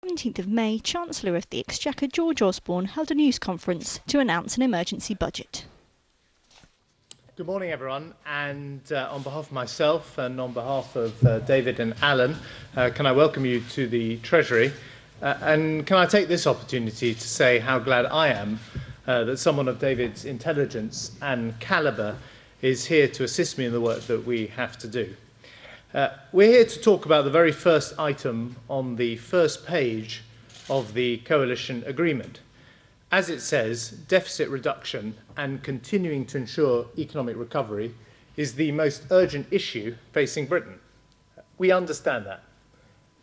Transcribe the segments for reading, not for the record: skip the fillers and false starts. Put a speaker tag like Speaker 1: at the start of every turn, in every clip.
Speaker 1: 17th of May, Chancellor of the Exchequer George Osborne held a news conference to announce an emergency budget.
Speaker 2: Good morning, everyone, and on behalf of myself and on behalf of David and Alan, can I welcome you to the Treasury, and can I take this opportunity to say how glad I am that someone of David's intelligence and calibre is here to assist me in the work that we have to do. We're here to talk about the very first item on the first page of the coalition agreement. As it says, deficit reduction and continuing to ensure economic recovery is the most urgent issue facing Britain. We understand that,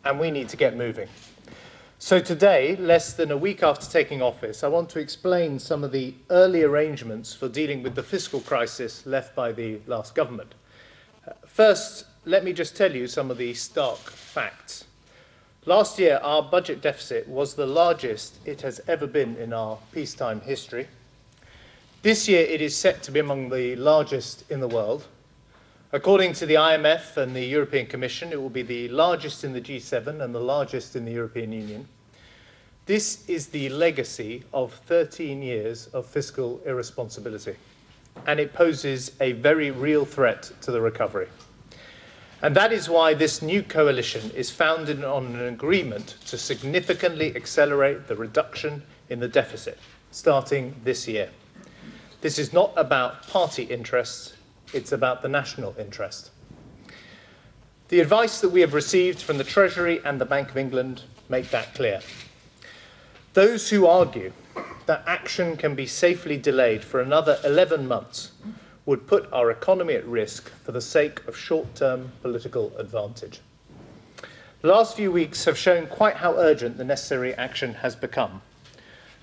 Speaker 2: and we need to get moving. So today, less than a week after taking office, I want to explain some of the early arrangements for dealing with the fiscal crisis left by the last government. First, let me just tell you some of the stark facts. Last year, our budget deficit was the largest it has ever been in our peacetime history. This year, it is set to be among the largest in the world. According to the IMF and the European Commission, it will be the largest in the G7 and the largest in the European Union. This is the legacy of 13 years of fiscal irresponsibility, and it poses a very real threat to the recovery. And that is why this new coalition is founded on an agreement to significantly accelerate the reduction in the deficit, starting this year. This is not about party interests, it's about the national interest. The advice that we have received from the Treasury and the Bank of England make that clear. Those who argue that action can be safely delayed for another 11 months would put our economy at risk for the sake of short-term political advantage. The last few weeks have shown quite how urgent the necessary action has become.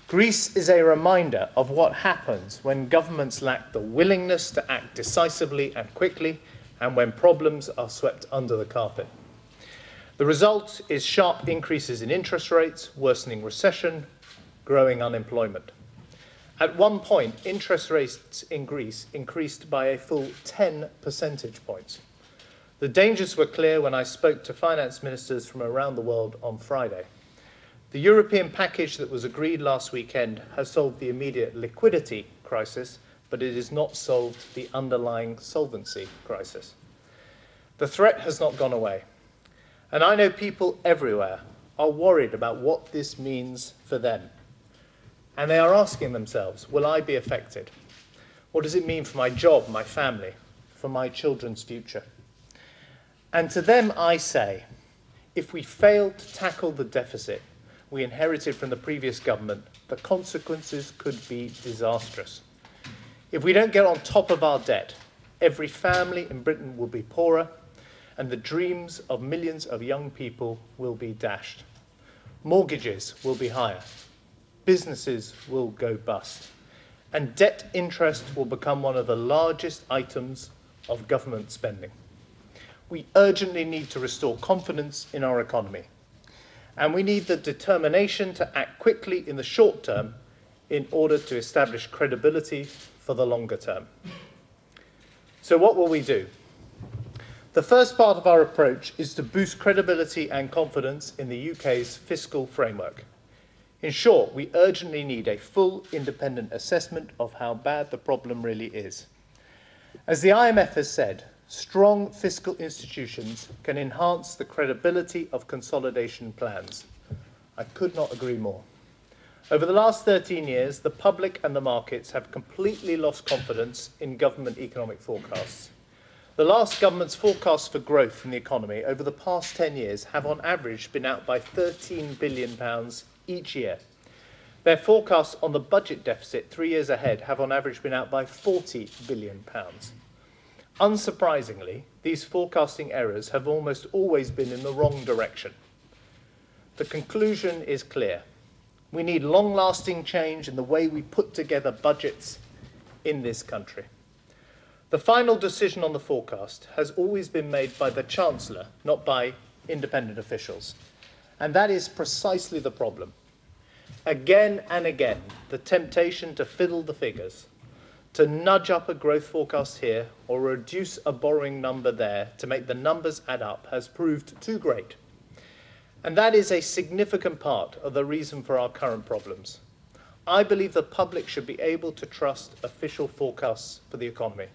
Speaker 2: Greece is a reminder of what happens when governments lack the willingness to act decisively and quickly, and when problems are swept under the carpet. The result is sharp increases in interest rates, worsening recession, growing unemployment. At one point, interest rates in Greece increased by a full 10 percentage points. The dangers were clear when I spoke to finance ministers from around the world on Friday. The European package that was agreed last weekend has solved the immediate liquidity crisis, but it has not solved the underlying solvency crisis. The threat has not gone away, and I know people everywhere are worried about what this means for them. And they are asking themselves, will I be affected? What does it mean for my job, my family, for my children's future? And to them I say, if we fail to tackle the deficit we inherited from the previous government, the consequences could be disastrous. If we don't get on top of our debt, every family in Britain will be poorer, and the dreams of millions of young people will be dashed. Mortgages will be higher. Businesses will go bust, and debt interest will become one of the largest items of government spending. We urgently need to restore confidence in our economy, and we need the determination to act quickly in the short term in order to establish credibility for the longer term. So what will we do? The first part of our approach is to boost credibility and confidence in the UK's fiscal framework. In short, we urgently need a full independent assessment of how bad the problem really is. As the IMF has said, strong fiscal institutions can enhance the credibility of consolidation plans. I could not agree more. Over the last 13 years, the public and the markets have completely lost confidence in government economic forecasts. The last government's forecasts for growth in the economy over the past 10 years have on average been out by £13 billion each year. Their forecasts on the budget deficit 3 years ahead have on average been out by £40 billion. Unsurprisingly, these forecasting errors have almost always been in the wrong direction. The conclusion is clear. We need long-lasting change in the way we put together budgets in this country. The final decision on the forecast has always been made by the Chancellor, not by independent officials. And that is precisely the problem. Again and again, the temptation to fiddle the figures, to nudge up a growth forecast here or reduce a borrowing number there to make the numbers add up has proved too great. And that is a significant part of the reason for our current problems. I believe the public should be able to trust official forecasts for the economy.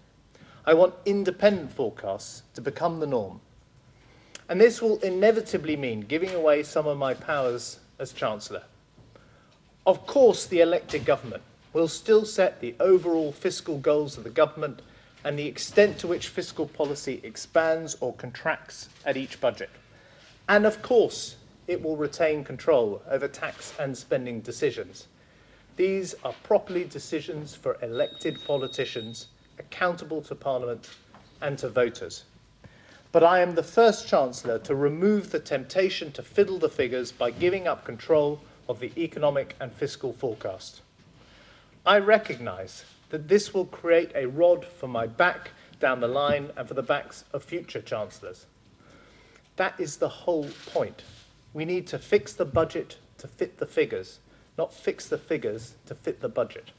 Speaker 2: I want independent forecasts to become the norm. And this will inevitably mean giving away some of my powers as Chancellor. Of course, the elected government will still set the overall fiscal goals of the government and the extent to which fiscal policy expands or contracts at each budget. And of course, it will retain control over tax and spending decisions. These are properly decisions for elected politicians, accountable to Parliament and to voters. But I am the first Chancellor to remove the temptation to fiddle the figures by giving up control of the economic and fiscal forecast. I recognise that this will create a rod for my back down the line and for the backs of future Chancellors. That is the whole point. We need to fix the budget to fit the figures, not fix the figures to fit the budget.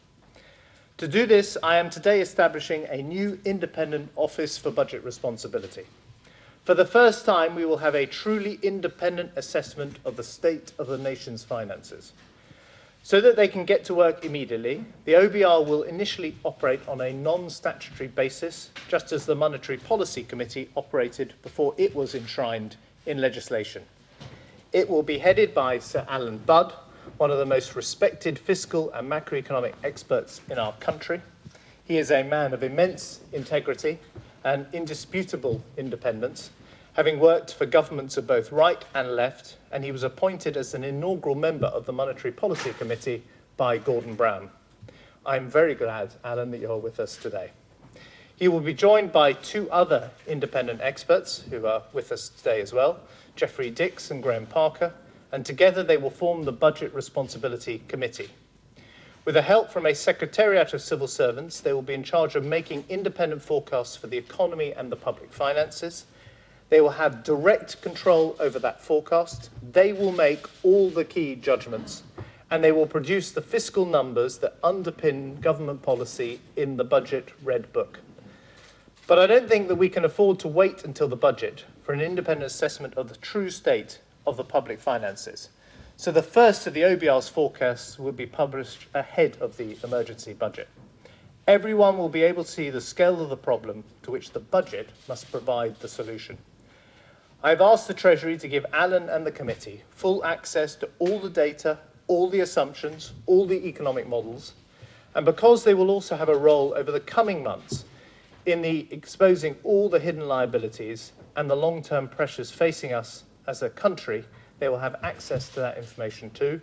Speaker 2: To do this, I am today establishing a new independent Office for Budget Responsibility. For the first time, we will have a truly independent assessment of the state of the nation's finances. So that they can get to work immediately, the OBR will initially operate on a non-statutory basis, just as the Monetary Policy Committee operated before it was enshrined in legislation. It will be headed by Sir Alan Budd, one of the most respected fiscal and macroeconomic experts in our country. He is a man of immense integrity and indisputable independence, having worked for governments of both right and left, and he was appointed as an inaugural member of the Monetary Policy Committee by Gordon Brown. I'm very glad, Alan, that you're with us today. He will be joined by two other independent experts who are with us today as well, Geoffrey Dix and Graham Parker, and together they will form the Budget Responsibility Committee. With the help from a Secretariat of Civil Servants, they will be in charge of making independent forecasts for the economy and the public finances. They will have direct control over that forecast. They will make all the key judgments, and they will produce the fiscal numbers that underpin government policy in the Budget Red Book. But I don't think that we can afford to wait until the budget for an independent assessment of the true state of the public finances. So the first of the OBR's forecasts will be published ahead of the emergency budget. Everyone will be able to see the scale of the problem to which the budget must provide the solution. I've asked the Treasury to give Alan and the committee full access to all the data, all the assumptions, all the economic models, and because they will also have a role over the coming months in the exposing all the hidden liabilities and the long-term pressures facing us as a country, they will have access to that information too,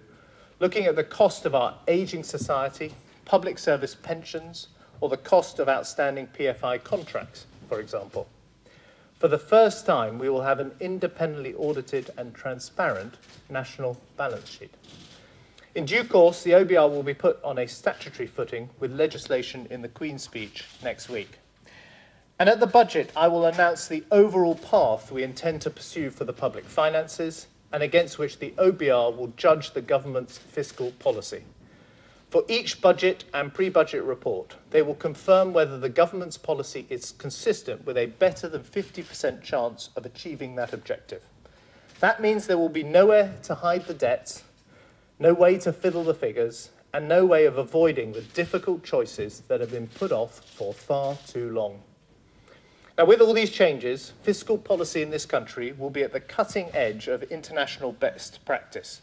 Speaker 2: looking at the cost of our ageing society, public service pensions, or the cost of outstanding PFI contracts, for example. For the first time, we will have an independently audited and transparent national balance sheet. In due course, the OBR will be put on a statutory footing with legislation in the Queen's Speech next week. And at the budget, I will announce the overall path we intend to pursue for the public finances and against which the OBR will judge the government's fiscal policy. For each budget and pre-budget report, they will confirm whether the government's policy is consistent with a better than 50% chance of achieving that objective. That means there will be nowhere to hide the debts, no way to fiddle the figures, and no way of avoiding the difficult choices that have been put off for far too long. Now, with all these changes, fiscal policy in this country will be at the cutting edge of international best practice,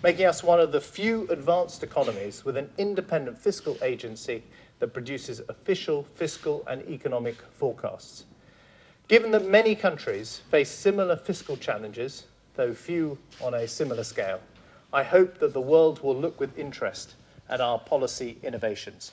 Speaker 2: making us one of the few advanced economies with an independent fiscal agency that produces official fiscal and economic forecasts. Given that many countries face similar fiscal challenges, though few on a similar scale, I hope that the world will look with interest at our policy innovations.